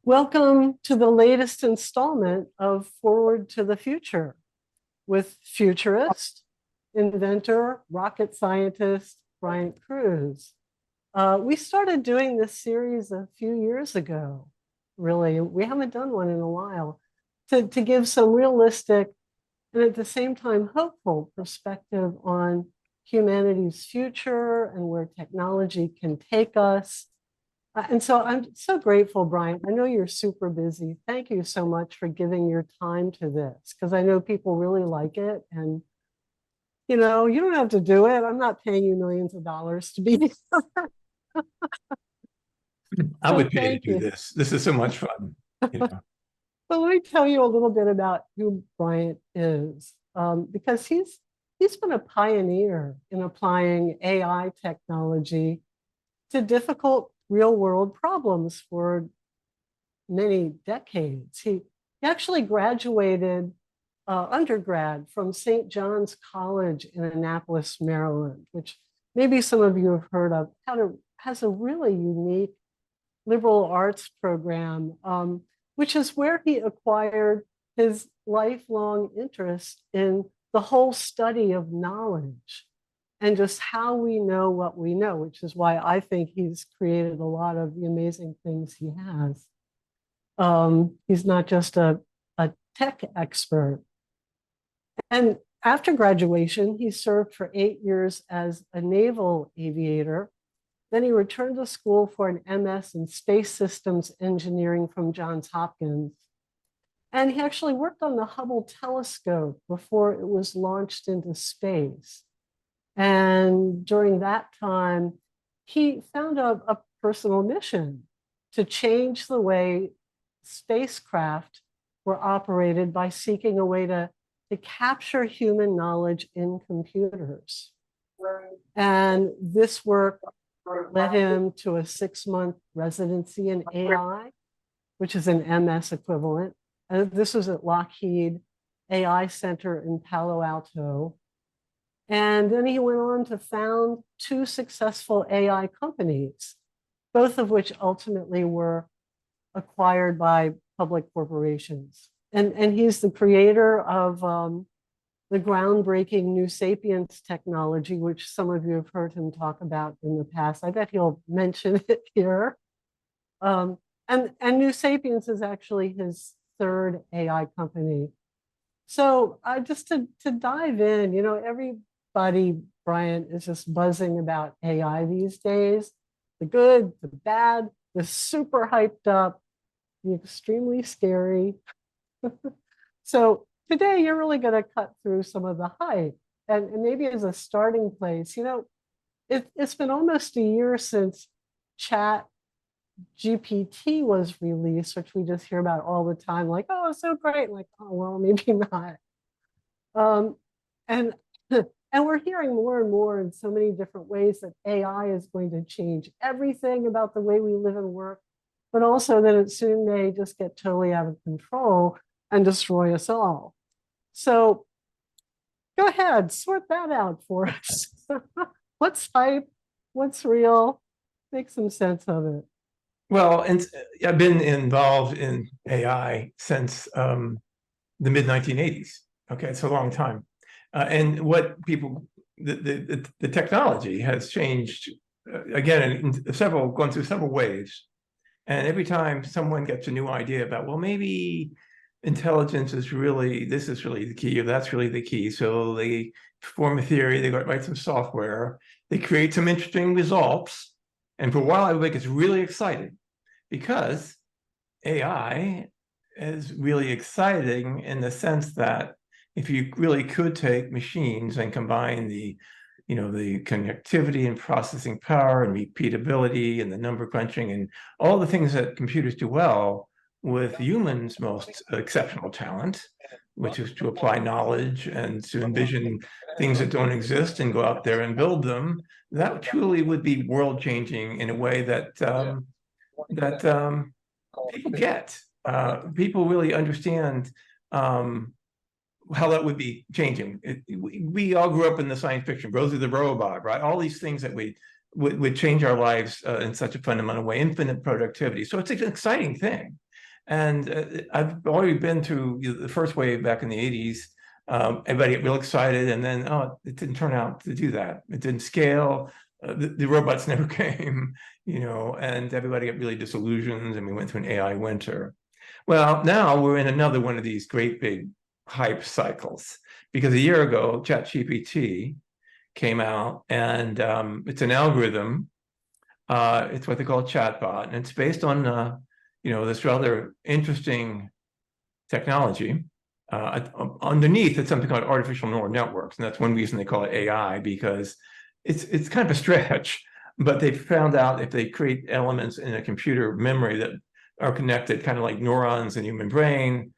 Welcome to the latest installment of Forward to the Future with futurist, inventor, rocket scientist, Bryant Cruse. We started doing this series a few years ago, really. We haven't done one in a while, to give some realistic and at the same time hopeful perspective on humanity's future and where technology can take us. And so I'm so grateful, Brian. I know you're super busy. Thank you so much for giving your time to this, because I know people really like it. And, you don't have to do it. I'm not paying you millions of dollars to be. I So would pay to thank do you. this. This is so much fun. You know. But let me tell you a little bit about who Bryant is, because he's been a pioneer in applying AI technology to difficult real world problems for many decades. He actually graduated undergrad from St. John's College in Annapolis, Maryland, which maybe some of you have heard of. Has a really unique liberal arts program, which is where he acquired his lifelong interest in the whole study of knowledge and just how we know what we know, which is why I think he's created a lot of the amazing things he has. He's not just a tech expert. And after graduation, he served for 8 years as a naval aviator. Then he returned to school for an MS in space systems engineering from Johns Hopkins. And he actually worked on the Hubble telescope before it was launched into space. And during that time, he found a personal mission to change the way spacecraft were operated by seeking a way to capture human knowledge in computers. And this work led him to a 6-month residency in AI, which is an MS equivalent. And this was at Lockheed AI Center in Palo Alto. And then he went on to found 2 successful AI companies, both of which ultimately were acquired by public corporations. And he's the creator of the groundbreaking New Sapiens technology, which some of you have heard him talk about in the past. I bet he'll mention it here. And New Sapiens is actually his 3rd AI company. So just to dive in, everybody, Brian, is just buzzing about AI these days. The good, the bad, the super hyped up, the extremely scary. So today you're really going to cut through some of the hype. And maybe as a starting place, it's been almost a year since Chat GPT was released, which we just hear about all the time, like, oh, it's so great. Like, oh, well, maybe not. And and we're hearing more and more in so many different ways that AI is going to change everything about the way we live and work, but also that it soon may just get totally out of control and destroy us all. So go ahead, sort that out for us. What's hype? What's real? Make some sense of it. Well, and I've been involved in AI since the mid-1980s. Okay, it's a long time. And what the technology has changed again gone through several waves. And every time someone gets a new idea about, well, maybe intelligence is this is really the key, or that's really the key. So they form a theory, they go write some software, they create some interesting results. And for a while, everybody gets really excited because AI is really exciting in the sense that if you really could take machines and combine the connectivity and processing power and repeatability and the number crunching and all the things that computers do well with humans' most exceptional talent, which is to apply knowledge and to envision things that don't exist and go out there and build them, that truly would be world-changing in a way that people get. People really understand how that would be changing. We all grew up in the science fiction, Rosie the Robot, right? All these things that would change our lives in such a fundamental way, infinite productivity. So it's an exciting thing. And I've already been through the first wave back in the 80s. Everybody get real excited, and then, oh, it didn't turn out to do that. It didn't scale. The robots never came, and everybody got really disillusioned, and we went through an AI winter. Well, now we're in another one of these great big hype cycles, because a year ago, ChatGPT came out, and it's an algorithm. It's what they call a chatbot, and it's based on this rather interesting technology. Underneath, it's something called artificial neural networks, and that's one reason they call it AI, because it's kind of a stretch, but they found out if they create elements in a computer memory that are connected, kind of like neurons in the human brain,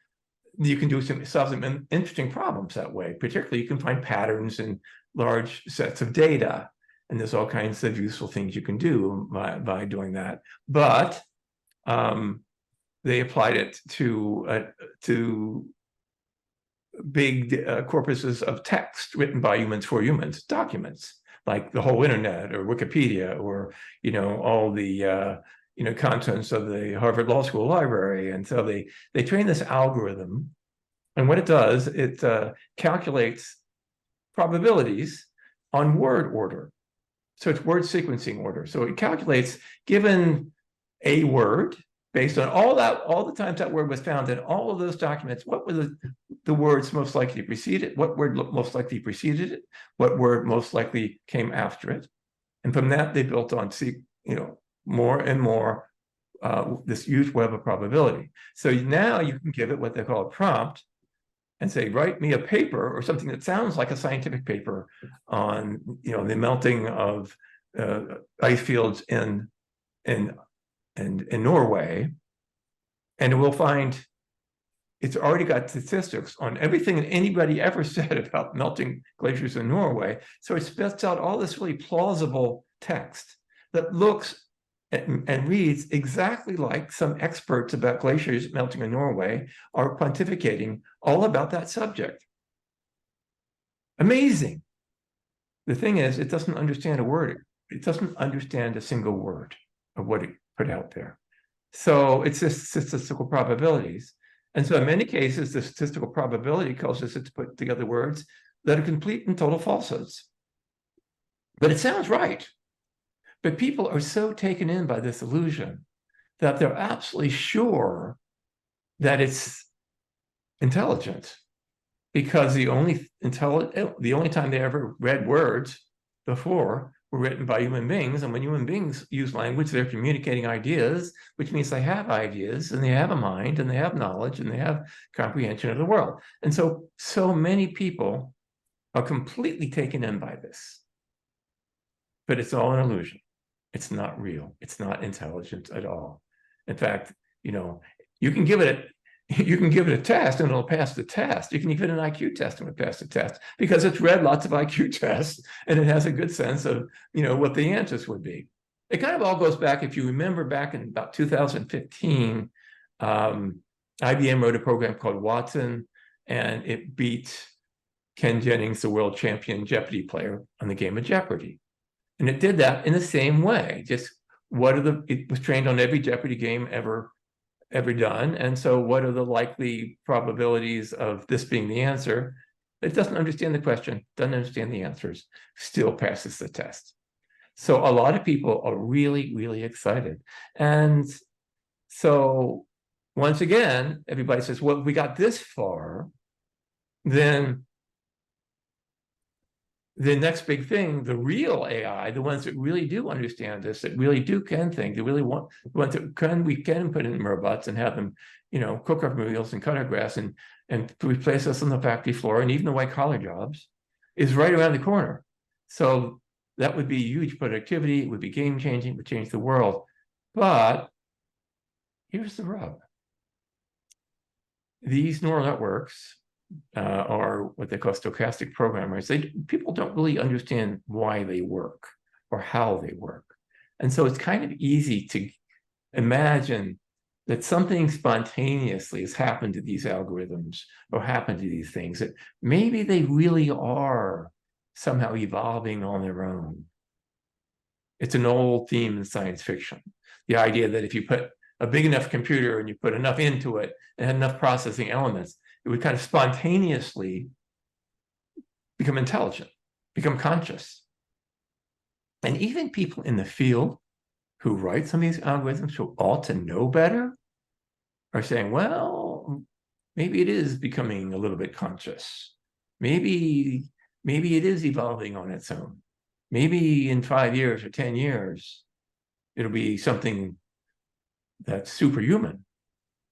you can solve some interesting problems that way. Particularly, you can find patterns in large sets of data, and there's all kinds of useful things you can do by doing that. But they applied it to big corpuses of text written by humans for humans, documents like the whole internet or Wikipedia, or all the contents of the Harvard Law School library. And so they train this algorithm, and what it does, it calculates probabilities on word order. So it's word sequencing order. So it calculates, given a word, based on all the times that word was found in all of those documents, what were the words most likely preceded, what word most likely preceded it, what word most likely came after it. And from that, they built on more and more this huge web of probability. So now you can give it what they call a prompt and say, write me a paper or something that sounds like a scientific paper on the melting of ice fields in Norway, and it will find it's already got statistics on everything that anybody ever said about melting glaciers in Norway. So it spits out all this really plausible text that looks and reads exactly like some experts about glaciers melting in Norway are pontificating all about that subject. Amazing. The thing is, it doesn't understand a word. It doesn't understand a single word of what it put out there. So it's just statistical probabilities. And so in many cases, the statistical probability causes it to put together words that are complete and total falsehoods. But it sounds right. But people are so taken in by this illusion that they're absolutely sure that it's intelligent, because the only time they ever read words before were written by human beings. And when human beings use language, they're communicating ideas, which means they have ideas, and they have a mind, and they have knowledge, and they have comprehension of the world. And so many people are completely taken in by this. But it's all an illusion. It's not real. It's not intelligent at all. In fact, you can give it a test and it'll pass the test. You can give it an IQ test and it'll pass the test, because it's read lots of IQ tests and it has a good sense of what the answers would be. It kind of all goes back, if you remember, back in about 2015, IBM wrote a program called Watson, and it beat Ken Jennings, the world champion Jeopardy player, on the game of Jeopardy. And it did that in the same way. Just it was trained on every Jeopardy game ever done. And so what are the likely probabilities of this being the answer? It doesn't understand the question, doesn't understand the answers, still passes the test. So a lot of people are really, really excited. And so once again, everybody says, well, if we got this far, then the next big thing, the real AI, the ones that really do understand this, that really can think, that really want, the ones that we can put in robots and have them, cook our meals and cut our grass and replace us on the factory floor, and even the white collar jobs, is right around the corner. So that would be huge productivity. It would be game changing. It would change the world. But here's the rub. These neural networks are what they call stochastic programmers. People don't really understand why they work or how they work. And so it's kind of easy to imagine that something spontaneously has happened to these algorithms or happened to these things, that maybe they really are somehow evolving on their own. It's an old theme in science fiction. The idea that if you put a big enough computer and you put enough into it and had enough processing elements, it would kind of spontaneously become intelligent, become conscious. And even people in the field who write some of these algorithms who ought to know better are saying, well, maybe it is becoming a little bit conscious. Maybe it is evolving on its own. Maybe in 5 years or 10 years, it'll be something that's superhuman.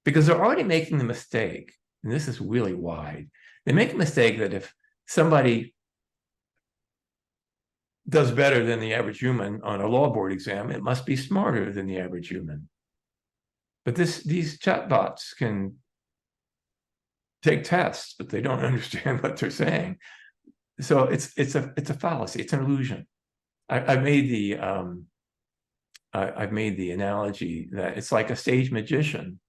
Because they're already making the mistake, and this is really wide. They make a mistake that if somebody does better than the average human on a law board exam, it must be smarter than the average human. But these chatbots can take tests, but they don't understand what they're saying. So it's a fallacy. It's an illusion. I've made the analogy that it's like a stage magician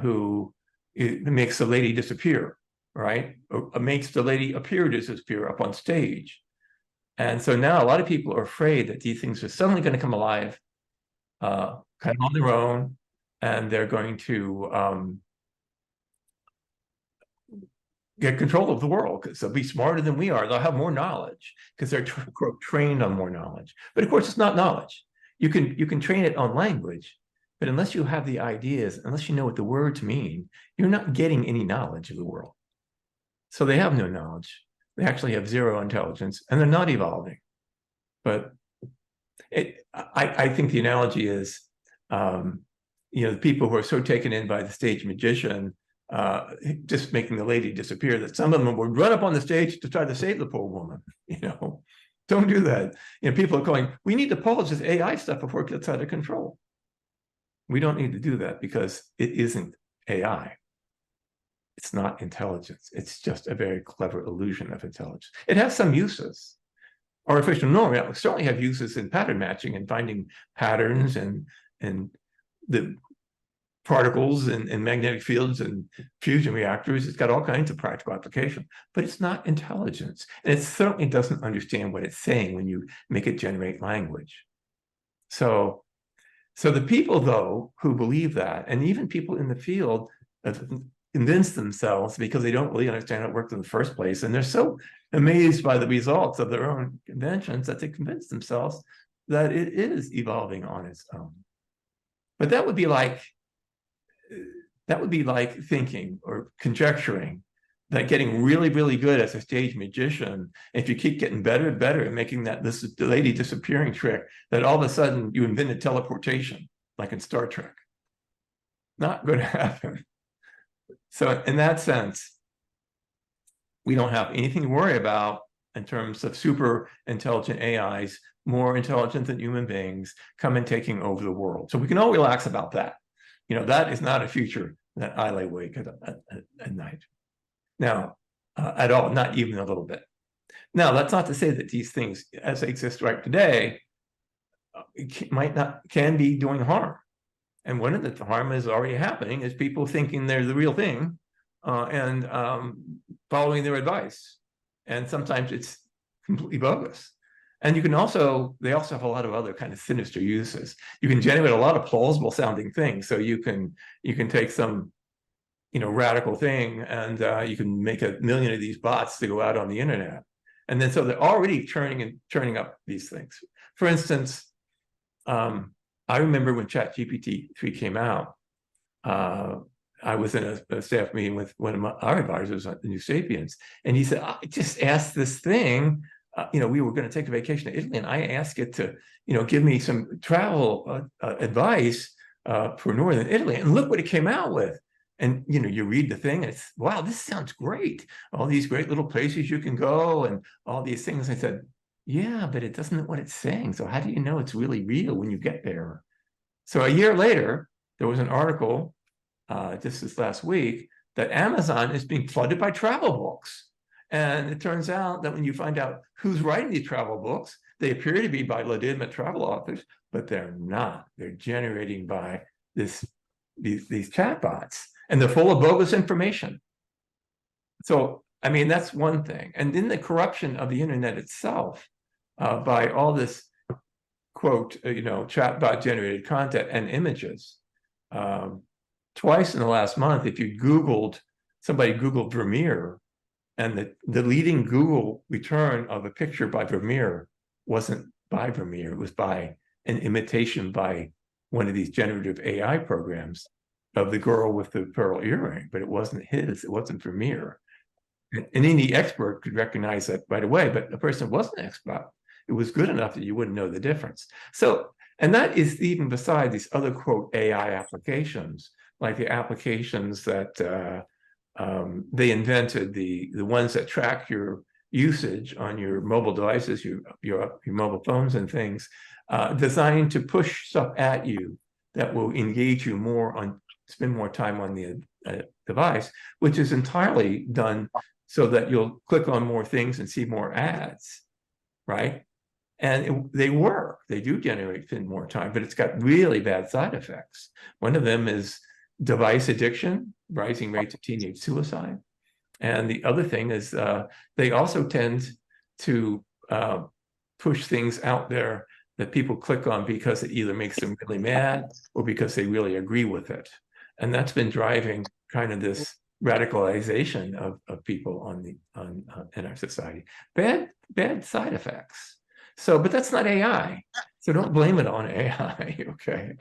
who makes the lady disappear, right? Or makes the lady appear to disappear up on stage. And so now a lot of people are afraid that these things are suddenly going to come alive, kind of on their own, and they're going to get control of the world because they'll be smarter than we are. They'll have more knowledge because they're trained on more knowledge. But of course, it's not knowledge. You can train it on language, but unless you have the ideas, unless you know what the words mean, you're not getting any knowledge of the world. So they have no knowledge. They actually have zero intelligence, and they're not evolving. But I think the analogy is, the people who are so taken in by the stage magician, just making the lady disappear, that some of them would run up on the stage to try to save the poor woman. Don't do that. People are going, we need to polish this AI stuff before it gets out of control. We don't need to do that because it isn't AI. It's not intelligence. It's just a very clever illusion of intelligence. It has some uses. Artificial neural networks certainly have uses in pattern matching and finding patterns and the particles and magnetic fields and fusion reactors. It's got all kinds of practical application, but it's not intelligence. And it certainly doesn't understand what it's saying when you make it generate language. So the people, though, who believe that, and even people in the field have convinced themselves because they don't really understand how it works in the first place, and they're so amazed by the results of their own inventions that they convince themselves that it is evolving on its own. But that would be like thinking or conjecturing that getting really, really good as a stage magician, if you keep getting better and better at making the lady disappearing trick, that all of a sudden you invented teleportation, like in Star Trek. Not going to happen. So in that sense, we don't have anything to worry about in terms of super intelligent AIs, more intelligent than human beings, come and taking over the world. So we can all relax about that. That is not a future that I lay awake at night. Now, at all, not even a little bit. Now, that's not to say that these things, as they exist right today, can be doing harm. And one of the harm is already happening is people thinking they're the real thing and following their advice. And sometimes it's completely bogus. And they also have a lot of other kind of sinister uses. You can generate a lot of plausible sounding things. So you can take some, radical thing and you can make 1 million of these bots to go out on the internet. And then so they're already churning up these things. For instance, I remember when ChatGPT-3 came out, I was in a staff meeting with one of our advisors at the New Sapiens, and he said, I just asked this thing, we were going to take a vacation to Italy, and I asked it to, give me some travel advice for Northern Italy, and look what it came out with. And, you read the thing, and it's, wow, this sounds great. All these great little places you can go and all these things. I said, yeah, but it doesn't know what it's saying. So how do you know it's really real when you get there? So a year later, there was an article, just this last week, that Amazon is being flooded by travel books. And it turns out that when you find out who's writing these travel books, they appear to be by legitimate travel authors, but they're not. They're generating by these chatbots, and they're full of bogus information. So, I mean, that's one thing. And then the corruption of the internet itself by all this, quote, chatbot generated content and images. twice in the last month, if you somebody Googled Vermeer, and the leading Google return of a picture by Vermeer wasn't by Vermeer, it was by an imitation by one of these generative AI programs of the girl with the pearl earring, but it wasn't his, it wasn't Vermeer. And any expert could recognize that right away, but the person wasn't an expert. It was good enough that you wouldn't know the difference. So, and that is even beside these other, quote, AI applications, like the applications that they invented, the ones that track your usage on your mobile devices, your mobile phones and things, designed to push stuff at you that will engage you more spend more time on the device, which is entirely done so that you'll click on more things and see more ads, right? And they work, they do spend more time, but it's got really bad side effects. One of them is device addiction, rising rates of teenage suicide. And the other thing is they also tend to push things out there that people click on because it either makes them really mad or because they really agree with it. And that's been driving kind of this radicalization of people in our society. Bad side effects. So, but that's not AI. So don't blame it on AI, okay?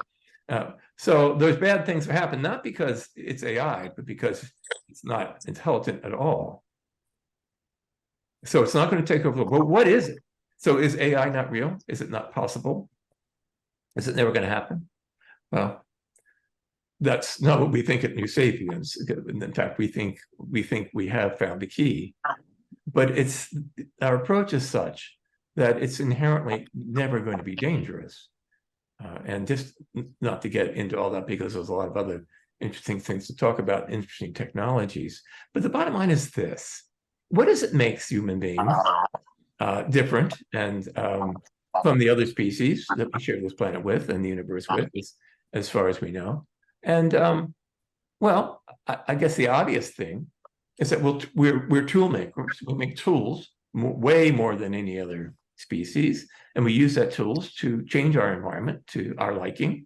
So those bad things happen, not because it's AI, but because it's not intelligent at all. So it's not going to take over. Well, what is it? So is AI not real? Is it not possible? Is it never going to happen? Well, that's not what we think at New Sapiens. In fact, we think we have found the key, but our approach is such that it's inherently never going to be dangerous. And just not to get into all that because there's a lot of other interesting things to talk about, interesting technologies. But the bottom line is this: what does it makes human beings different and from the other species that we share this planet with and the universe with, as far as we know? And well, I guess the obvious thing is that we're tool makers. We make tools way more than any other species, and we use that tools to change our environment to our liking,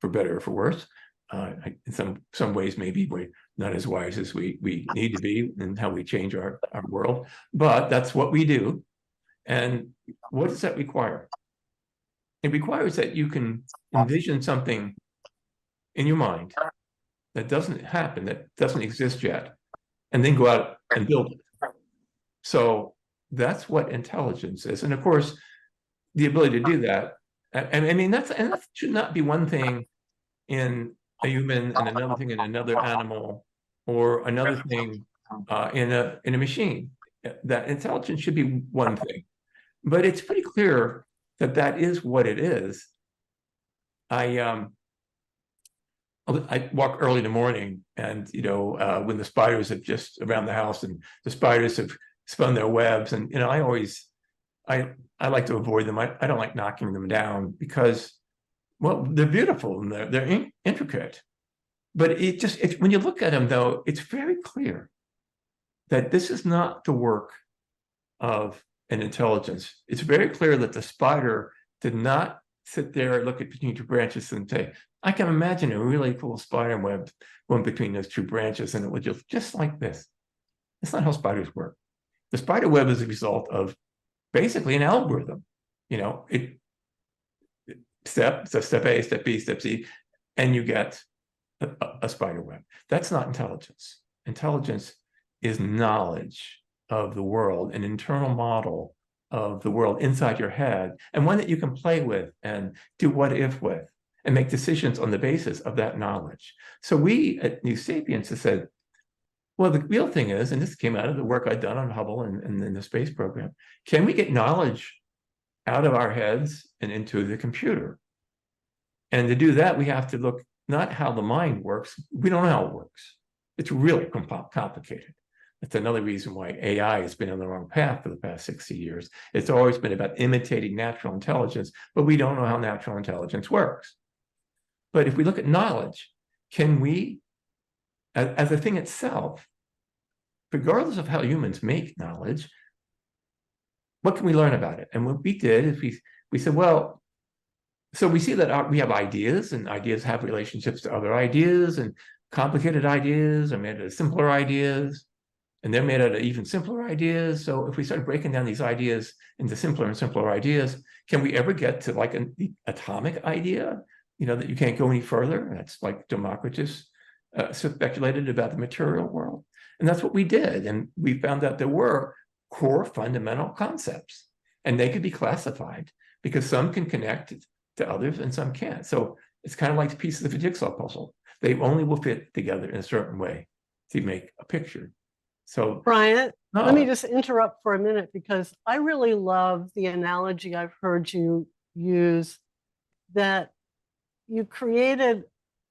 for better or for worse. In some ways, maybe we're not as wise as we need to be in how we change our world, but that's what we do. And what does that require? It requires that you can envision something in your mind that doesn't happen, that doesn't exist yet, and then go out and build it. So that's what intelligence is. And of course, the ability to do that, I mean, that should not be one thing in a human and another thing in another animal or another thing in a machine. That intelligence should be one thing. But it's pretty clear that that is what it is. I walk early in the morning, and when the spiders have just around the house and the spiders have spun their webs, and I like to avoid them. I don't like knocking them down because, well, they're beautiful and they're intricate. But when you look at them, though, it's very clear that this is not the work of an intelligence. It's very clear that the spider did not sit there and look at between two branches and say, I can imagine a really cool spider web going between those two branches, and it would just like this. That's not how spiders work. The spider web is a result of basically an algorithm. Step A, step B, step C, and you get a spider web. That's not intelligence. Intelligence is knowledge of the world, an internal model of the world inside your head, and one that you can play with and do what if with, and make decisions on the basis of that knowledge. So we at New Sapiens have said, well, the real thing is, and this came out of the work I'd done on Hubble and in the space program, can we get knowledge out of our heads and into the computer? And to do that, we have to look not how the mind works. We don't know how it works. It's really complicated. That's another reason why AI has been on the wrong path for the past 60 years. It's always been about imitating natural intelligence, but we don't know how natural intelligence works. But if we look at knowledge, can we, as a thing itself, regardless of how humans make knowledge, what can we learn about it? And what we did is we said, well, So we see that we have ideas, and ideas have relationships to other ideas, and complicated ideas are made out of simpler ideas, and they're made out of even simpler ideas. So if we start breaking down these ideas into simpler and simpler ideas, can we ever get to like the atomic idea, that you can't go any further? That's like Democritus speculated about the material world. And that's what we did. And we found that there were core fundamental concepts, and they could be classified because some can connect to others and some can't. So it's kind of like the pieces of a jigsaw puzzle. They only will fit together in a certain way to make a picture. So, Bryant, let me just interrupt for a minute because I really love the analogy I've heard you use that you created,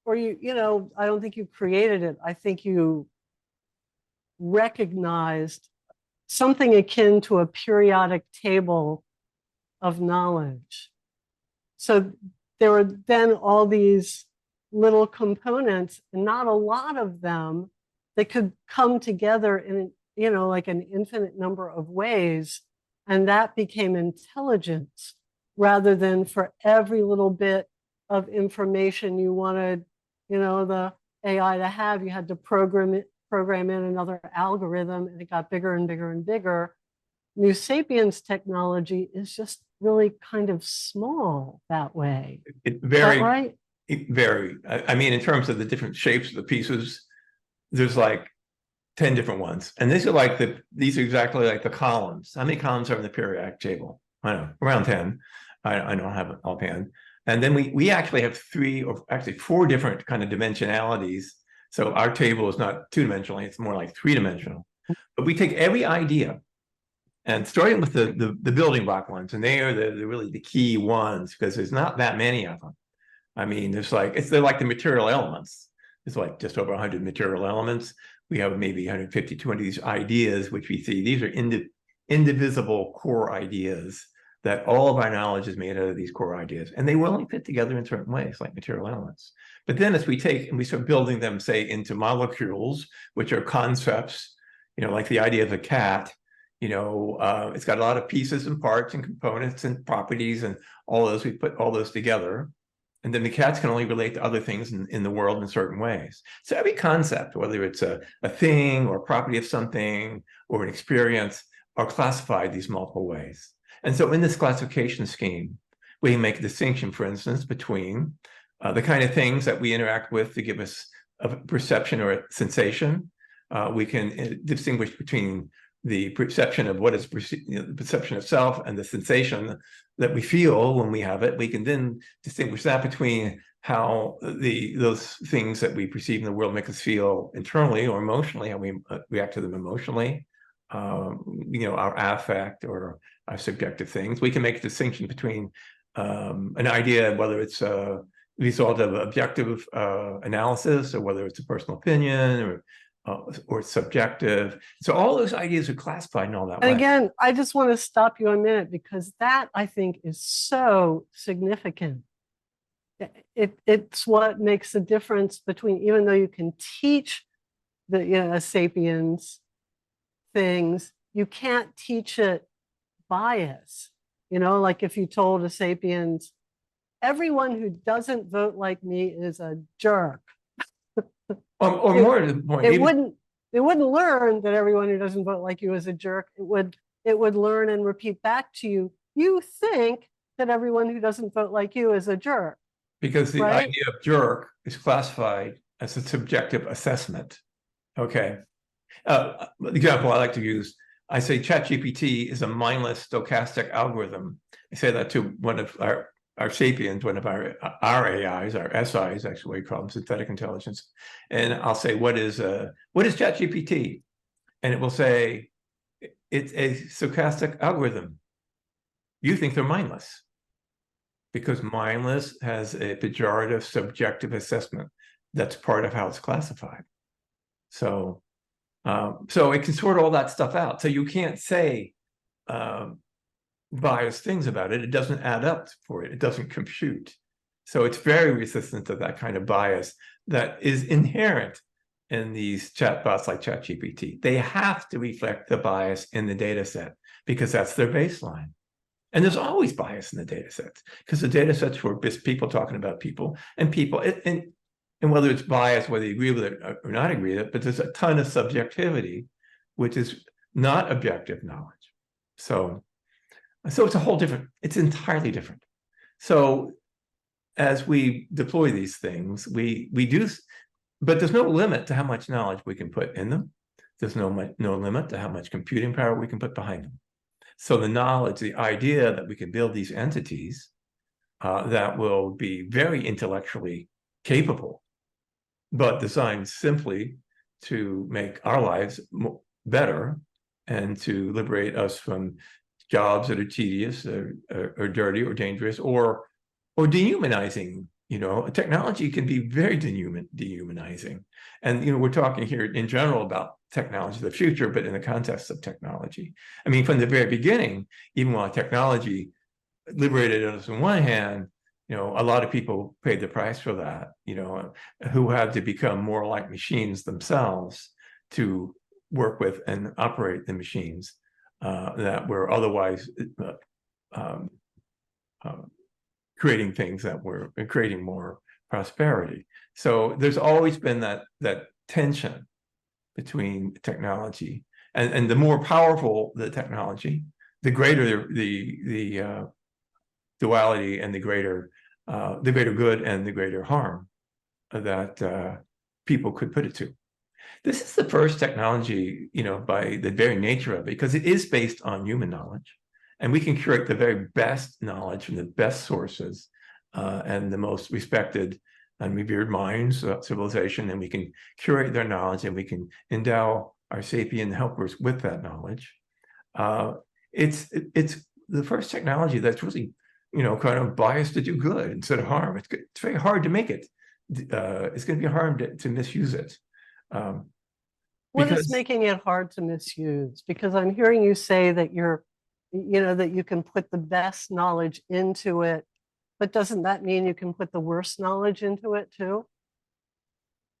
or I don't think you created it. I think you recognized something akin to a periodic table of knowledge. So there were then all these little components, and not a lot of them, that could come together in, like an infinite number of ways. And that became intelligence, rather than for every little bit of information you wanted, the AI to have, you had to program in another algorithm, and it got bigger and bigger and bigger. New Sapiens technology is just really kind of small that way. It very, right? It very. I mean, in terms of the different shapes of the pieces, there's like 10 different ones. And these are exactly like the columns. How many columns are in the periodic table? I don't know, around 10. I don't have it offhand. And then we actually have 3 or actually 4 different kind of dimensionalities. So our table is not 2-dimensional, it's more like 3-dimensional. But we take every idea, and starting with the building block ones, and they are really the key ones, because there's not that many of them. I mean, they're like the material elements. There's like just over 100 material elements. We have maybe 150, 200 of these ideas, which we see. These are indivisible core ideas, that all of our knowledge is made out of these core ideas. And they will only fit together in certain ways, like material elements. But then as we take and we start building them, say, into molecules, which are concepts, like the idea of a cat, it's got a lot of pieces and parts and components and properties and all those. We put all those together. And then the cats can only relate to other things in the world in certain ways. So every concept, whether it's a thing or a property of something or an experience, are classified these multiple ways. And so in this classification scheme, we make a distinction, for instance, between the kind of things that we interact with to give us a perception or a sensation. We can distinguish between the perception of what is the perception of self and the sensation that we feel when we have it. We can then distinguish that between how those things that we perceive in the world make us feel internally or emotionally, how we react to them emotionally, our affect or our subjective things. We can make a distinction between an idea, whether it's a result of objective analysis or whether it's a personal opinion or subjective. So all those ideas are classified in all that way. And again, I just want to stop you a minute, because that, I think, is so significant. It's what makes the difference between, even though you can teach the sapiens things, you can't teach it bias. Like if you told a sapiens, everyone who doesn't vote like me is a jerk. Or more to the point, it wouldn't learn that everyone who doesn't vote like you is a jerk. It would learn and repeat back to you, you think that everyone who doesn't vote like you is a jerk. Because the idea of jerk is classified as a subjective assessment. Okay. The example I like to use, I say ChatGPT is a mindless stochastic algorithm. I say that to one of our sapiens, one of our AIs, our SIs, actually we call them synthetic intelligence. And I'll say, what is ChatGPT? And it will say, it's a stochastic algorithm. You think they're mindless, because mindless has a pejorative subjective assessment. That's part of how it's classified. So it can sort all that stuff out. So you can't say biased things about it. It doesn't add up for it. It doesn't compute. So it's very resistant to that kind of bias that is inherent in these chatbots like ChatGPT. They have to reflect the bias in the data set because that's their baseline. And there's always bias in the data sets because the data sets were just people talking about people and people, and whether it's bias, whether you agree with it or not agree with it, but there's a ton of subjectivity, which is not objective knowledge. So it's a whole different, it's entirely different. So as we deploy these things, we do, but there's no limit to how much knowledge we can put in them. There's no limit to how much computing power we can put behind them. So the knowledge, the idea that we can build these entities that will be very intellectually capable, but designed simply to make our lives better and to liberate us from jobs that are tedious or dirty or dangerous or dehumanizing. You know, technology can be very dehumanizing. And, you know, we're talking here in general about technology of the future, but in the context of technology. I mean, from the very beginning, even while technology liberated us on one hand, you know, a lot of people paid the price for that, you know, who had to become more like machines themselves to work with and operate the machines that were otherwise creating things that were creating more prosperity. So there's always been that tension between technology and the more powerful the technology, the greater the duality and the greater good and the greater harm that people could put it to. This is the first technology, you know, by the very nature of it, because it is based on human knowledge. And we can curate the very best knowledge from the best sources and the most respected and revered minds of civilization, and we can curate their knowledge and we can endow our sapient helpers with that knowledge. It's the first technology that's really, you know, kind of biased to do good instead of harm. It's very hard to make it. It's going to be hard to misuse it. What is making it hard to misuse? Because I'm hearing you say that that you can put the best knowledge into it, but doesn't that mean you can put the worst knowledge into it too?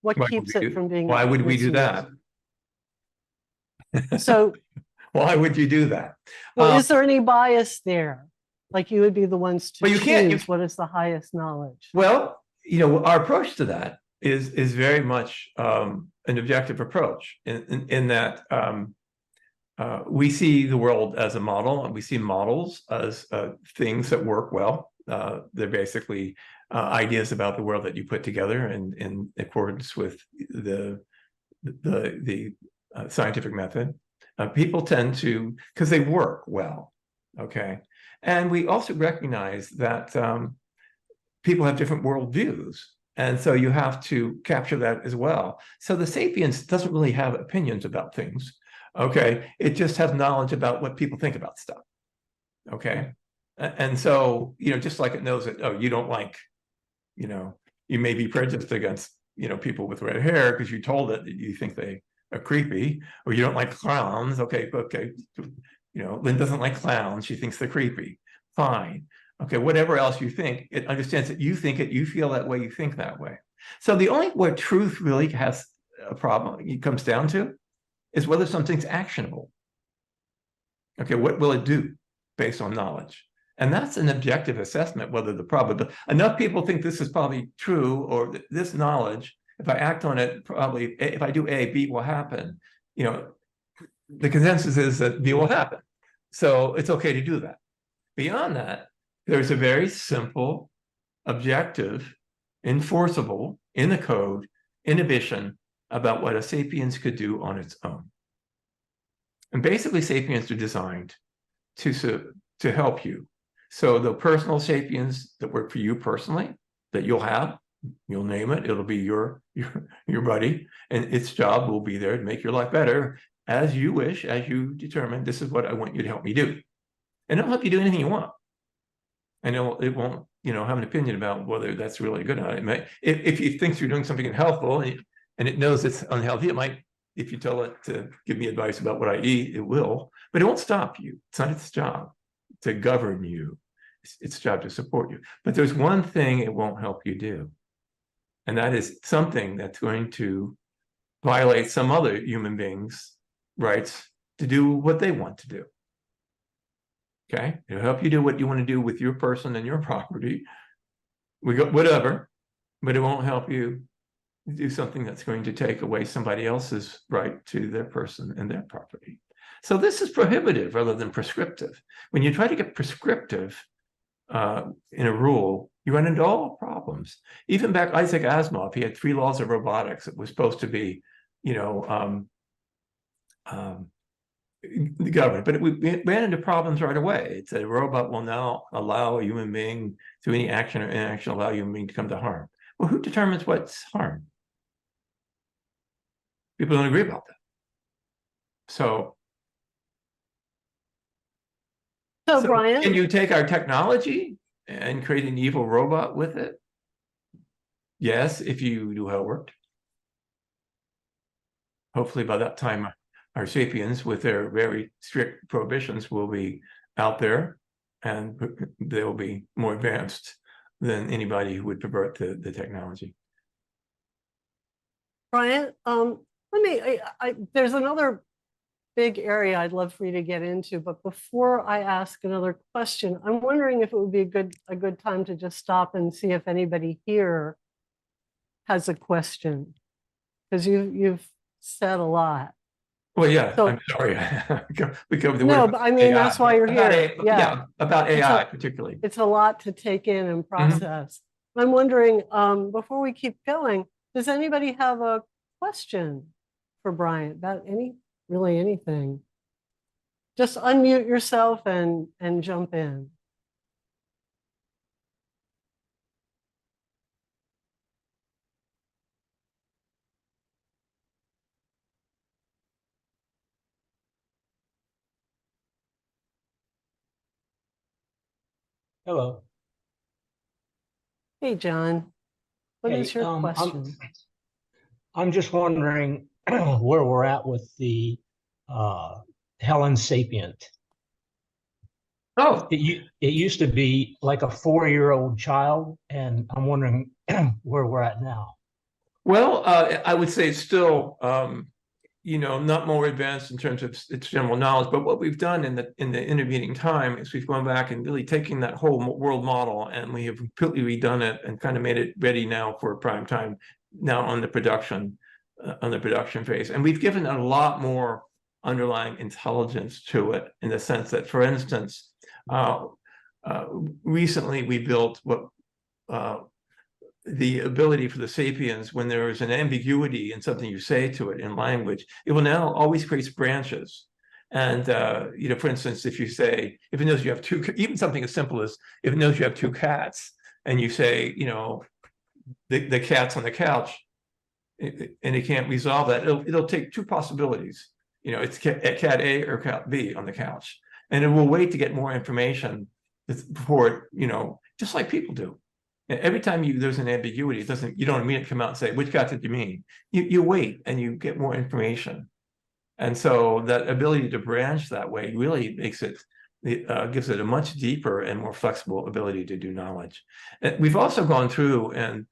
What keeps it from being Why would we do that? So why would you do that? Well, is there any bias there? Like you would be the ones to choose what is the highest knowledge. Well, you know, our approach to that is very much an objective approach in that we see the world as a model, and we see models as things that work well. They're basically ideas about the world that you put together in accordance with the scientific method. People tend to, because they work well, okay? And we also recognize that people have different worldviews. And so you have to capture that as well. So the sapiens doesn't really have opinions about things, okay? It just has knowledge about what people think about stuff, okay? And so, you know, just like it knows that, oh, you don't like, you know, you may be prejudiced against, you know, people with red hair because you told it that you think they are creepy, or you don't like clowns. Okay, you know, Lynn doesn't like clowns. She thinks they're creepy. Fine. Okay, whatever else you think, it understands that you think it, you feel that way, you think that way. So the only where truth really has a problem, it comes down to, is whether something's actionable. Okay, what will it do based on knowledge? And that's an objective assessment, whether the probability, enough people think this is probably true, or this knowledge, if I act on it, probably, if I do A, B will happen. You know, the consensus is that B will happen. So it's okay to do that. Beyond that, there's a very simple, objective, enforceable, in the code, inhibition about what a sapiens could do on its own. And basically, sapiens are designed to help you. So the personal sapiens that work for you personally, that you'll have, you'll name it, it'll be your buddy, and its job will be there to make your life better as you wish, as you determine, this is what I want you to help me do. And it'll help you do anything you want. I know it won't, you know, have an opinion about whether that's really good or not. If you think you're doing something unhealthful and it knows it's unhealthy, it might, if you tell it to give me advice about what I eat, it will, but it won't stop you. It's not its job to govern you. It's its job to support you. But there's one thing it won't help you do. And that is something that's going to violate some other human beings' rights to do what they want to do. Okay, it'll help you do what you want to do with your person and your property. We got whatever, but it won't help you do something that's going to take away somebody else's right to their person and their property. So this is prohibitive rather than prescriptive. When you try to get prescriptive in a rule, you run into all problems. Even back Isaac Asimov, he had 3 laws of robotics. It was supposed to be, the government, but we ran into problems right away. It said a robot will now allow a human being through any action or inaction allow a human being to come to harm. Well, who determines what's harm? People don't agree about that. So Bryant, can you take our technology and create an evil robot with it? Yes, if you do how it worked. Hopefully by that time, our sapiens with their very strict prohibitions will be out there and they will be more advanced than anybody who would pervert the technology. Bryant, there's another big area I'd love for you to get into, but before I ask another question, I'm wondering if it would be a good time to just stop and see if anybody here has a question, because you've said a lot. Well, yeah, So, I'm sorry. We covered the no, word but I mean, AI. that's why you're here. Yeah, about AI particularly. It's a lot to take in and process. I'm wondering, before we keep going, does anybody have a question for Bryant about really anything? Just unmute yourself and jump in. Hello. Hey, John, what is Hey, your question? I'm just wondering where we're at with the Helen Sapient. Oh, It used to be like a 4-year-old child, and I'm wondering where we're at now. well, I would say it's still, not more advanced in terms of its general knowledge. But what we've done in the intervening time is we've gone back and really taken that whole world model and we have completely redone it and kind of made it ready now for prime time, now on the production phase. And we've given a lot more underlying intelligence to it in the sense that, for instance, recently we built what the ability for the sapiens, when there is an ambiguity in something you say to it in language, it will now always create branches. And, for instance, if you say, if it knows you have even something as simple as if it knows you have 2 cats and you say, the cat's on the couch and it can't resolve that, it'll take 2 possibilities. It's cat A or cat B on the couch. And it will wait to get more information before it, just like people do. Every time there's an ambiguity, you don't immediately come out and say, which cat did you mean? You wait and you get more information. And so that ability to branch that way really makes it, gives it a much deeper and more flexible ability to do knowledge. We've also gone through and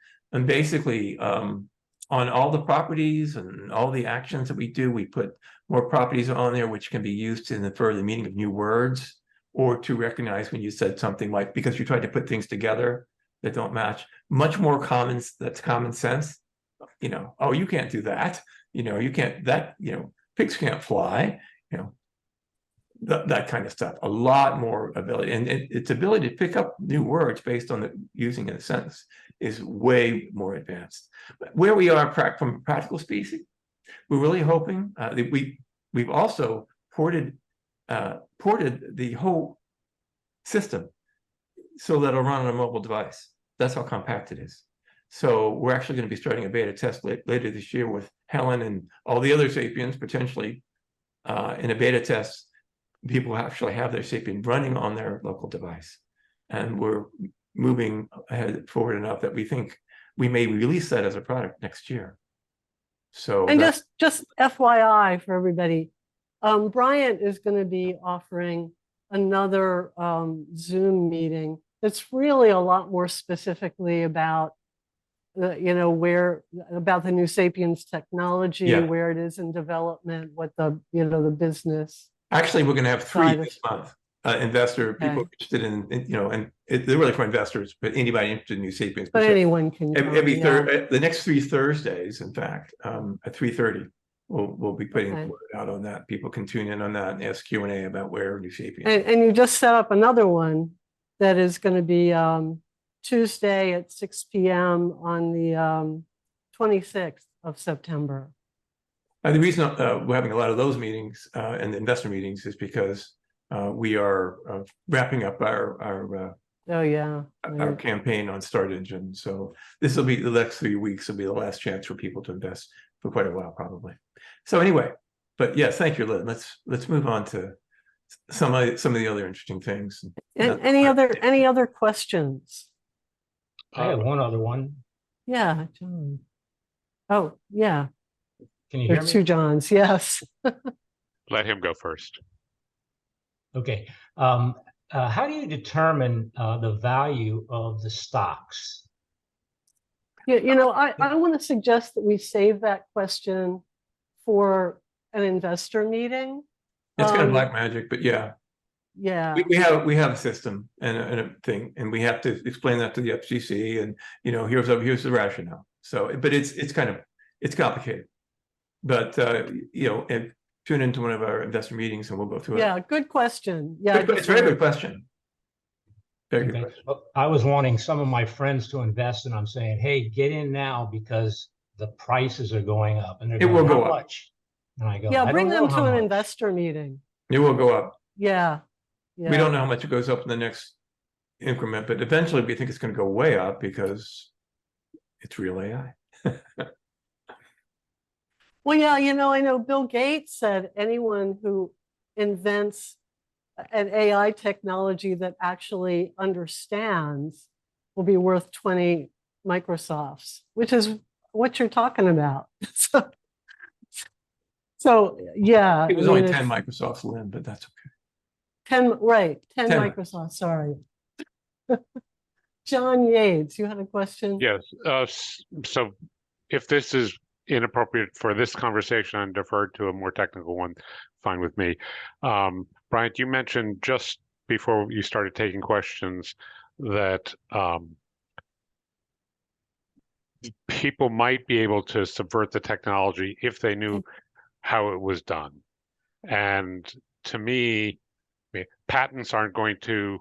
basically on all the properties and all the actions that we do, we put more properties on there which can be used to infer the meaning of new words or to recognize when you said something, like because you tried to put things together that don't match. Much more that's common sense. Oh, you can't do that. You can't, pigs can't fly, that kind of stuff. A lot more ability, and its ability to pick up new words based on using in a sentence is way more advanced. But where we are from a practical species, we're really hoping that we've also ported the whole system so that it'll run on a mobile device. That's how compact it is. So we're actually going to be starting a beta test later this year with Helen and all the other sapiens potentially in a beta test. People actually have their sapien running on their local device. And we're moving forward enough that we think we may release that as a product next year. So, and just FYI for everybody, Bryant is going to be offering another Zoom meeting that's really a lot more specifically about about the new Sapiens technology, where it is in development, what the the business. Actually, we're going to have 3 this month. investor, people Okay. interested and they're really for investors, but anybody interested in New Sapiens. But anyone can Every come, third, the next 3 Thursdays, in fact, at 3:30, we'll be putting Okay. the word out on that. People can tune in on that and ask Q&A about where New Sapiens. And you just set up another one that is going to be Tuesday at 6 p.m. on the 26th of September. The reason we're having a lot of those meetings and the investor meetings is because we are wrapping up our Oh, yeah. our Right. campaign on Start Engine. So this will be the next 3 weeks will be the last chance for people to invest for quite a while, probably. So anyway, but yes, thank you, Lynn. Let's move on to some of the other interesting things. And any other questions? I have one other one. Yeah, John. Oh, yeah. Can you hear There's me? two Johns. Yes. Let him go first. Okay. How do you determine the value of the stocks? I want to suggest that we save that question for an investor meeting. It's kind of black magic, but yeah, Yeah. we have a system and a thing, and we have to explain that to the FCC, and here's the rationale. So, but it's complicated, but and tune into one of our investor meetings and we'll go through it. Yeah, good question. Yeah, It's a very good question. Very good Okay. question. Well, I was wanting some of my friends to invest, and I'm saying, hey, get in now because the prices are going up. And they're It going, will go how up. much? And I go, Yeah, I bring don't know them how to an much. investor meeting. It will go up. Yeah. We don't know how much it goes up in the next increment, but eventually we think it's going to go way up because it's real AI. Well, yeah, I know Bill Gates said anyone who invents an AI technology that actually understands will be worth 20 Microsofts, which is what you're talking about. So yeah. It was only 10 Microsofts, Lynn, but that's okay. 10, right, 10 10. Microsofts, sorry. John Yates, you had a question? Yes. So if this is inappropriate for this conversation and deferred to a more technical one, fine with me. Bryant, you mentioned just before you started taking questions that people might be able to subvert the technology if they knew how it was done. And to me, patents aren't going to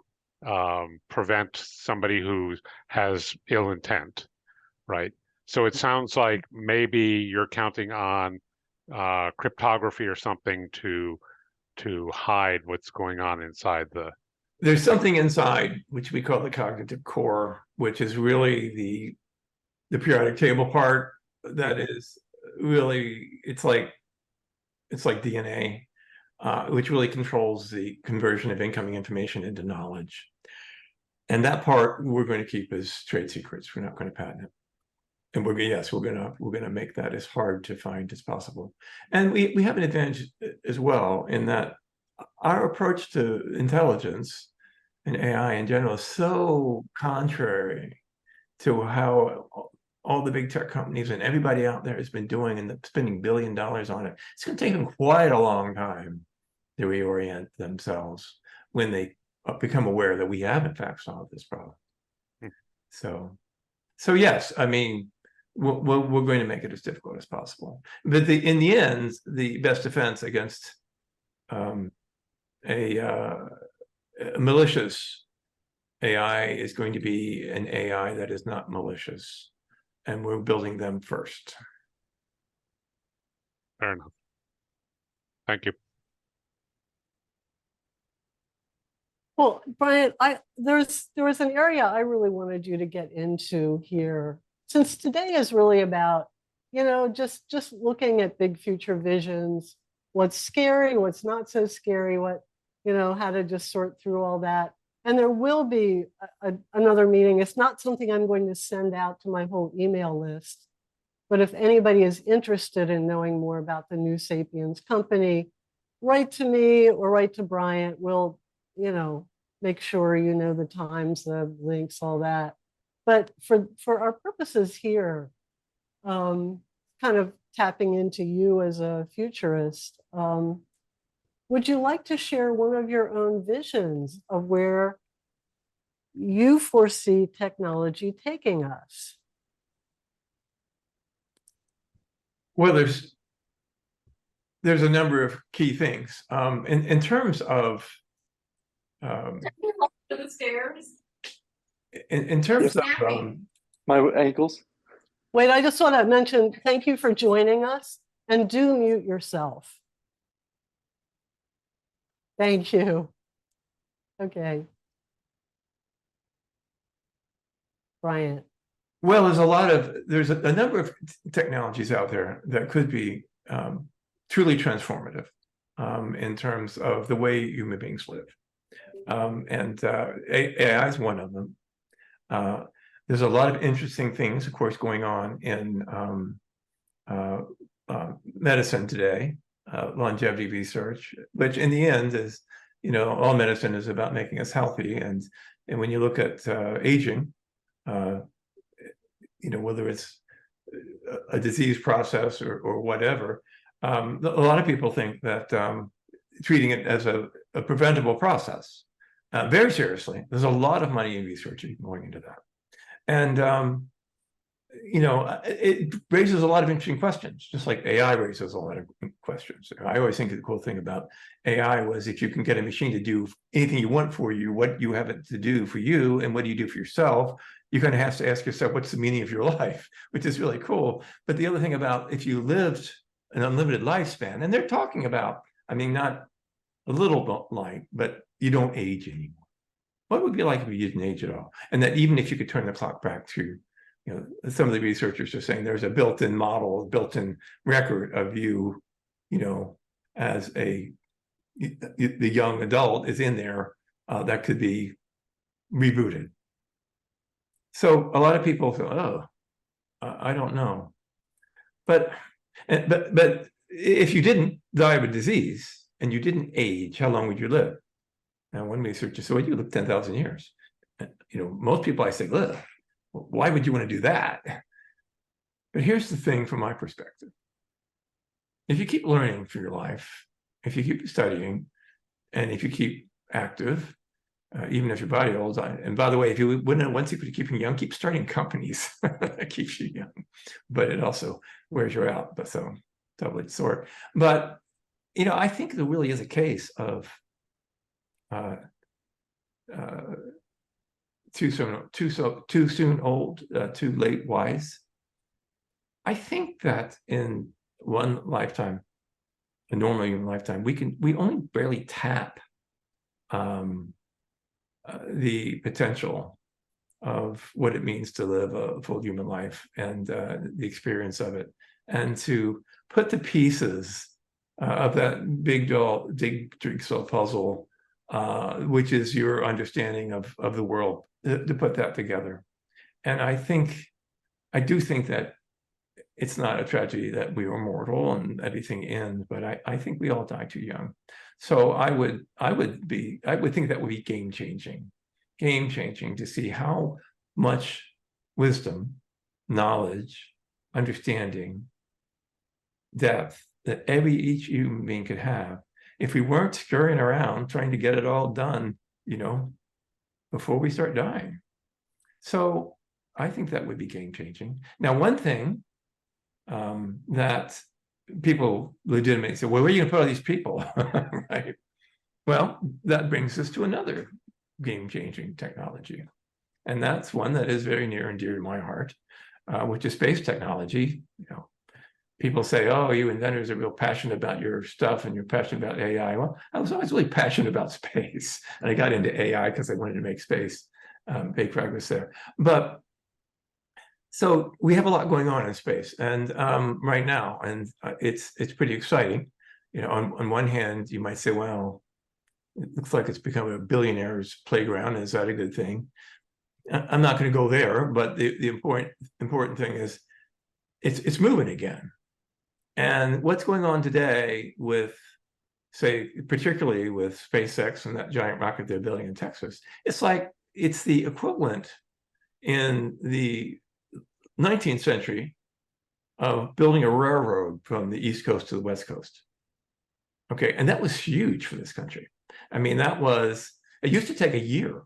prevent somebody who has ill intent, right? So it sounds like maybe you're counting on cryptography or something to hide what's going on inside the. There's something inside which we call the cognitive core, which is really the periodic table part that is really it's like DNA, which really controls the conversion of incoming information into knowledge. And that part we're going to keep as trade secrets. We're not going to patent it. And we're going to make that as hard to find as possible. And we have an advantage as well in that our approach to intelligence and AI in general is so contrary to how all the big tech companies and everybody out there has been doing and spending $1 billion on it. It's going to take them quite a long time to reorient themselves when they become aware that we have in fact solved this problem. So yes, I mean, we're going to make it as difficult as possible. But in the end, the best defense against a malicious AI is going to be an AI that is not malicious. And we're building them first. Fair enough. Thank you. Well, Brian, there was an area I really wanted you to get into here, since today is really about, just looking at big future visions, what's scary, what's not so scary, how to just sort through all that. And there will be another meeting. It's not something I'm going to send out to my whole email list, but if anybody is interested in knowing more about the New Sapiens company, write to me or write to Bryant. We'll make sure the times, the links, all that. But for our purposes here, kind of tapping into you as a futurist, would you like to share one of your own visions of where you foresee technology taking us? Well, there's a number of key things. In terms of the stairs. in terms of My ankles. Wait, I just want to mention, thank you for joining us, and do mute yourself. Thank you. Okay. Bryant. well, there's a number of technologies out there that could be truly transformative in terms of the way human beings live. And AI is one of them. There's a lot of interesting things, of course, going on in medicine today, longevity research, which in the end is, all medicine is about making us healthy. And when you look at aging, whether it's a disease process or whatever, a lot of people think that treating it as a preventable process, very seriously. There's a lot of money in research going into that. And, it raises a lot of interesting questions, just like AI raises a lot of questions. I always think the cool thing about AI was if you can get a machine to do anything you want for you, what you have it to do for you, and what do you do for yourself, you're going to have to ask yourself, what's the meaning of your life, which is really cool. But the other thing about if you lived an unlimited lifespan, and they're talking about, not a little light, but you don't age anymore. What would it be like if you didn't age at all? And that even if you could turn the clock back to, some of the researchers are saying there's a built-in model, a built-in record of you, as the young adult is in there that could be rebooted. So a lot of people feel, oh, I don't know. But if you didn't die of a disease and you didn't age, how long would you live? Now, one researcher said, well, you live 10,000 years. Most people I say, live. Why would you want to do that? But here's the thing from my perspective. If you keep learning for your life, if you keep studying, and if you keep active, even if your body holds on, and by the way, if you wouldn't want to keep you young, keep starting companies. That keeps you young, but it also wears you out. But so double-edged sword. But I think there really is a case of too soon old, too late wise. I think that in one lifetime, a normal human lifetime, we only barely tap the potential of what it means to live a full human life and the experience of it, and to put the pieces of that big jigsaw puzzle, which is your understanding of the world, to put that together. And I do think that it's not a tragedy that we are mortal and everything ends, but I think we all die too young. So I would think that would be game changing to see how much wisdom, knowledge, understanding, depth that each human being could have if we weren't scurrying around trying to get it all done, before we start dying. So I think that would be game changing. Now, one thing that people legitimately say, well, where are you going to put all these people? Right? Well, that brings us to another game changing technology. And that's one that is very near and dear to my heart, which is space technology. People say, oh, you inventors are real passionate about your stuff and you're passionate about AI. Well, I was always really passionate about space. And I got into AI because I wanted to make space, make progress there. But so we have a lot going on in space and right now, and it's pretty exciting. On one hand, you might say, well, it looks like it's become a billionaire's playground. Is that a good thing? I'm not going to go there, but the important thing is it's moving again. And what's going on today with, say, particularly with SpaceX and that giant rocket they're building in Texas, it's like it's the equivalent in the 19th century of building a railroad from the East Coast to the West Coast. Okay, and that was huge for this country. I mean, it used to take a year.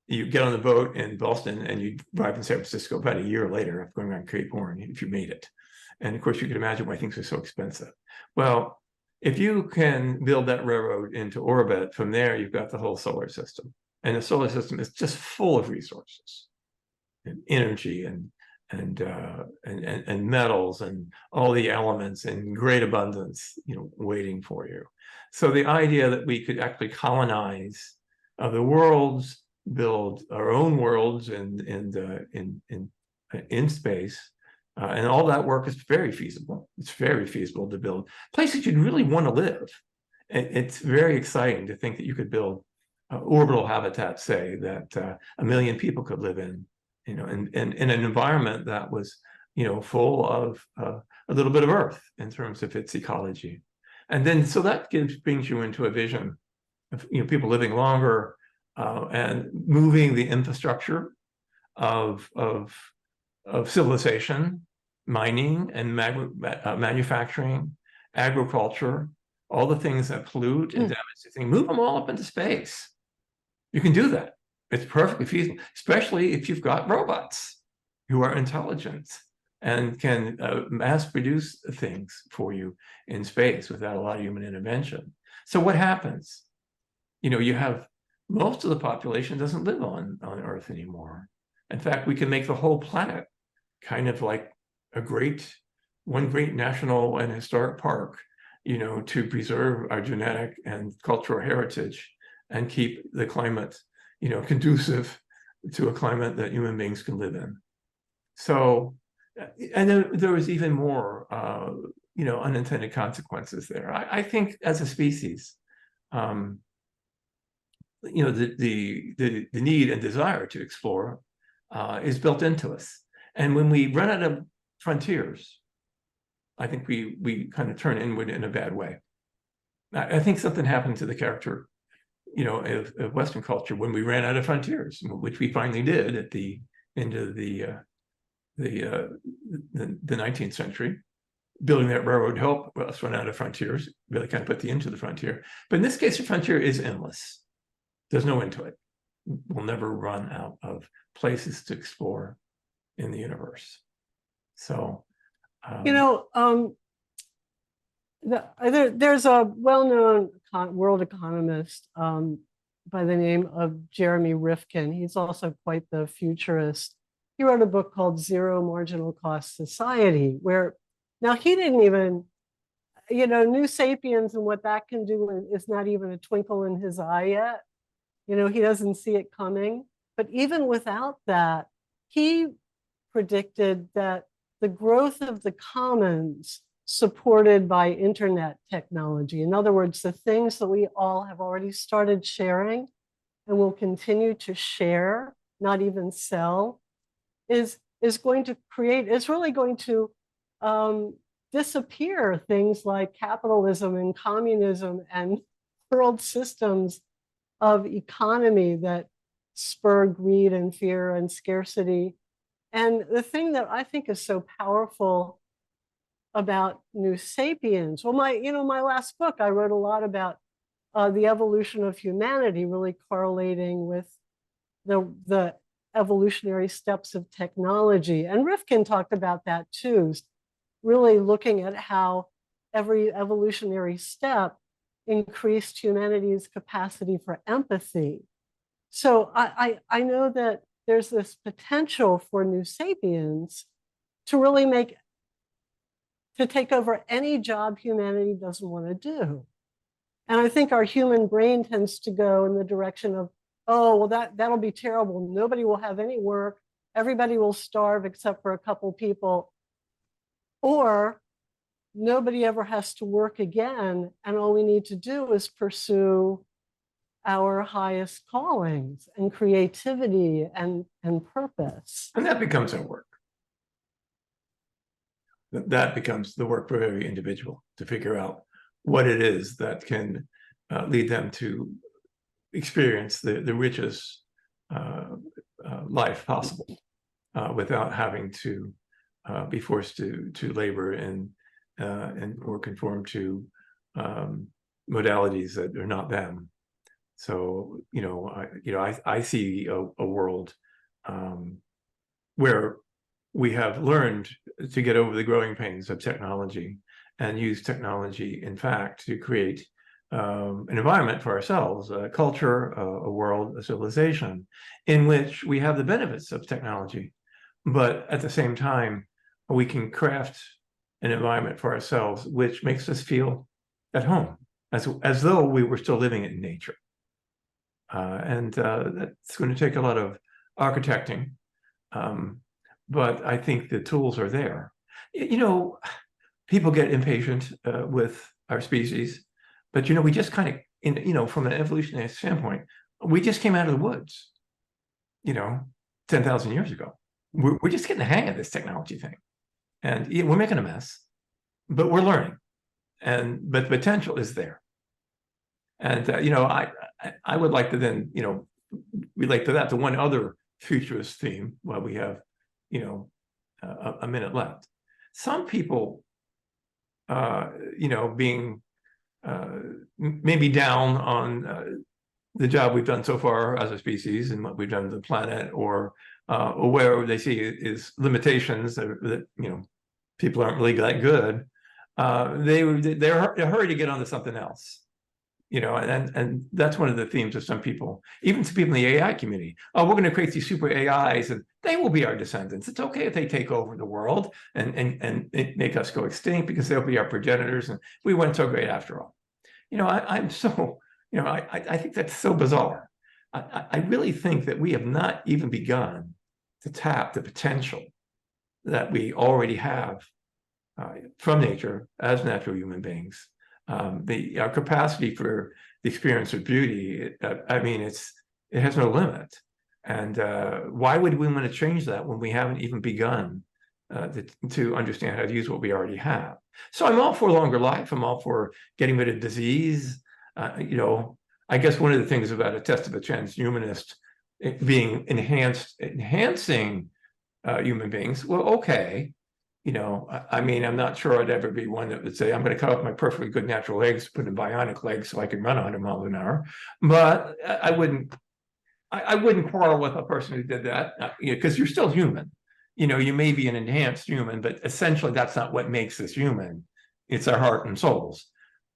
You get on the boat in Boston and you drive in San Francisco about a year later of going around Cape Horn if you made it. And of course, you can imagine why things are so expensive. Well, if you can build that railroad into orbit, from there, you've got the whole solar system. And the solar system is just full of resources and energy and metals and all the elements in great abundance, waiting for you. So the idea that we could actually colonize the worlds, build our own worlds in space, and all that work is very feasible. It's very feasible to build places you'd really want to live. It's very exciting to think that you could build orbital habitats, say, that 1 million people could live in, in an environment that was, full of a little bit of Earth in terms of its ecology. And then, so that brings you into a vision of, people living longer and moving the infrastructure of civilization, mining and manufacturing, agriculture, all the things that pollute and damage the thing, move them all up into space. You can do that. It's perfectly feasible, especially if you've got robots who are intelligent and can mass produce things for you in space without a lot of human intervention. So what happens? You have most of the population doesn't live on Earth anymore. In fact, we can make the whole planet kind of like one great national and historic park, to preserve our genetic and cultural heritage and keep the climate, conducive to a climate that human beings can live in. So, and then there was even more, unintended consequences there. I think as a species, the need and desire to explore is built into us. And when we run out of frontiers, I think we kind of turn inward in a bad way. I think something happened to the character, of Western culture when we ran out of frontiers, which we finally did at the end of the 19th century. Building that railroad helped us run out of frontiers, really kind of put the end to the frontier. But in this case, the frontier is endless. There's no end to it. We'll never run out of places to explore in the universe. So, there's a well-known world economist by the name of Jeremy Rifkin. He's also quite the futurist. He wrote a book called Zero Marginal Cost Society, where now he didn't even, New Sapiens and what that can do is not even a twinkle in his eye yet. He doesn't see it coming. But even without that, he predicted that the growth of the commons supported by internet technology, in other words, the things that we all have already started sharing and will continue to share, not even sell, is really going to disappear things like capitalism and communism and world systems of economy that spur greed and fear and scarcity. And the thing that I think is so powerful about New Sapiens, well, my last book, I wrote a lot about the evolution of humanity, really correlating with the evolutionary steps of technology. And Rifkin talked about that too, really looking at how every evolutionary step increased humanity's capacity for empathy. So I know that there's this potential for New Sapiens to really take over any job humanity doesn't want to do. And I think our human brain tends to go in the direction of, oh, well, that'll be terrible. Nobody will have any work. Everybody will starve except for a couple people. Or nobody ever has to work again. And all we need to do is pursue our highest callings and creativity and purpose. and that becomes our work. That becomes the work for every individual to figure out what it is that can lead them to experience the richest life possible without having to be forced to labor and or conform to modalities that are not them. So, I see a world where we have learned to get over the growing pains of technology and use technology, in fact, to create an environment for ourselves, a culture, a world, a civilization, in which we have the benefits of technology, but at the same time, we can craft an environment for ourselves which makes us feel at home, as though we were still living in nature. And that's going to take a lot of architecting, but I think the tools are there. People get impatient with our species, but we just kind of, from an evolutionary standpoint, we just came out of the woods, 10,000 years ago. We're just getting the hang of this technology thing, and we're making a mess, but we're learning, but the potential is there. And I would like to then relate to that to one other futurist theme while we have a minute left. Some people being maybe down on the job we've done so far as a species and what we've done to the planet, or where they see is limitations that people aren't really that good. They're hurried to get onto something else. And that's one of the themes of some people, even some people in the AI community. Oh, we're going to create these super AIs and they will be our descendants. It's okay if they take over the world and make us go extinct because they'll be our progenitors and we weren't so great after all. I'm so, I think that's so bizarre. I really think that we have not even begun to tap the potential that we already have from nature as natural human beings. Our capacity for the experience of beauty, it has no limit. And why would we want to change that when we haven't even begun to understand how to use what we already have? So I'm all for longer life. I'm all for getting rid of disease. I guess one of the things about a test of a transhumanist being enhancing human beings, well, okay. I'm not sure I'd ever be one that would say, I'm going to cut off my perfectly good natural legs, put in bionic legs so I can run 100 miles an hour. But I wouldn't quarrel with a person who did that, because you're still human. You may be an enhanced human, but essentially that's not what makes us human. It's our heart and souls.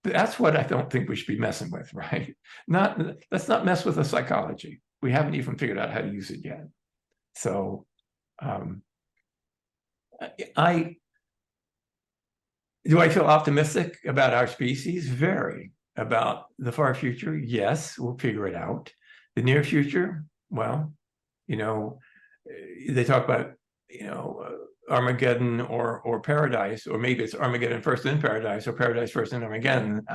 That's what I don't think we should be messing with, right? Let's not mess with the psychology. We haven't even figured out how to use it yet. So, do I feel optimistic about our species? Very. About the far future? Yes, we'll figure it out. The near future? Well, they talk about, Armageddon or paradise, or maybe it's Armageddon first then paradise, or paradise first then Armageddon.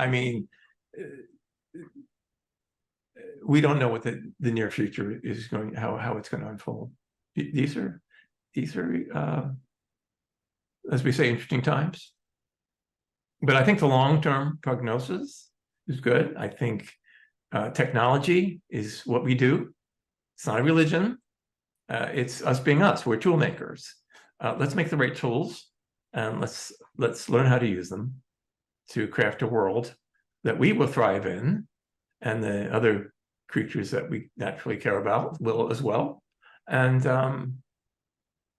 We don't know what the near future is going, how it's going to unfold. These are as we say, interesting times. But I think the long-term prognosis is good. I think technology is what we do. It's not a religion. It's us being us. We're tool makers. Let's make the right tools, and let's learn how to use them to craft a world that we will thrive in, and the other creatures that we naturally care about will as well. And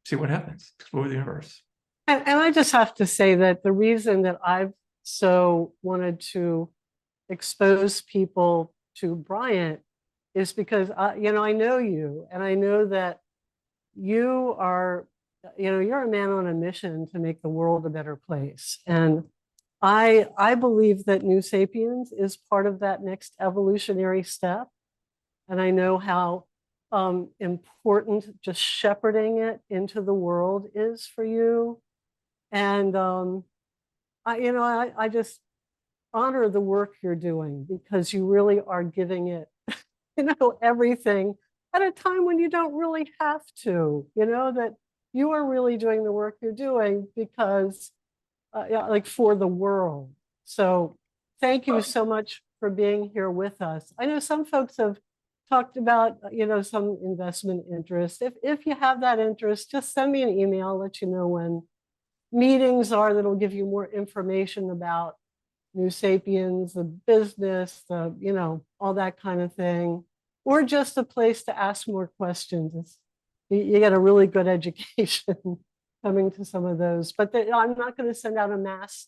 see what happens. Explore the universe. And I just have to say that the reason that I've so wanted to expose people to Bryant is because, I know you, and I know that you are, you're a man on a mission to make the world a better place. And I believe that New Sapiens is part of that next evolutionary step. And I know how important just shepherding it into the world is for you. And I just honor the work you're doing, because you really are giving it, everything at a time when you don't really have to, that you are really doing the work you're doing because, for the world. So thank you so much for being here with us. I know some folks have talked about, some investment interest. If you have that interest, just send me an email. I'll let you know when meetings are that'll give you more information about New Sapiens, the business, the, you know, all that kind of thing, or just a place to ask more questions. You get a really good education coming to some of those, but I'm not going to send out a mass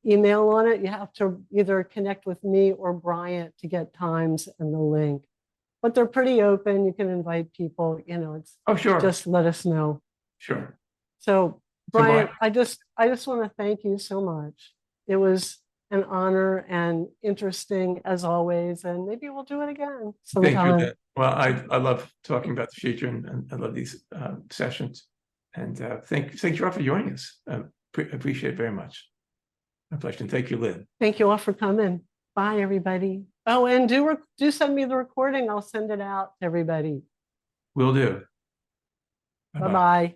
email on it. You have to either connect with me or Bryant to get times and the link. But they're pretty open. You can invite people, you know, it's Oh, sure. just let us know. Sure. So So, Bryant, I just want to thank you so much. It was an honor and interesting as always, and maybe we'll do it again thank you. sometime. Well, I love talking about the future, and I love these sessions. And thank you all for joining us. Appreciate it very much. My pleasure. And thank you, Lynn. Thank you all for coming. Bye, everybody. Oh, and do send me the recording. I'll send it out to everybody. Will do. Bye-bye. Bye-bye.